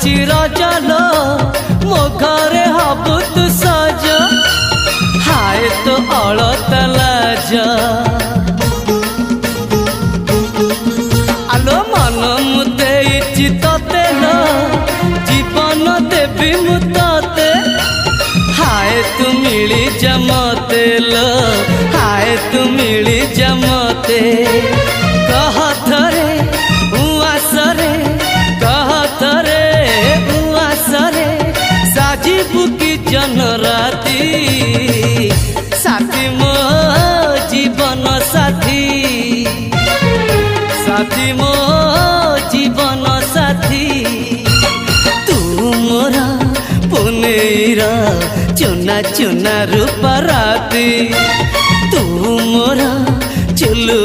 आसुची रजलो मो घरे हबु तू सज हाय तो अलता लाज आलो मन मु देइछि तते लो जीवन देवी मु तते हाय तू मिली जमते लो हाय तू मिली जमते कह थरे उआसरे कह थरे उआसरे साजिबु की जन राती साथी मो जीवन साथी साथी मो जीवन साथी तू मोरा पुनेरा चुना चुना रूप राती तू मोरा चुलु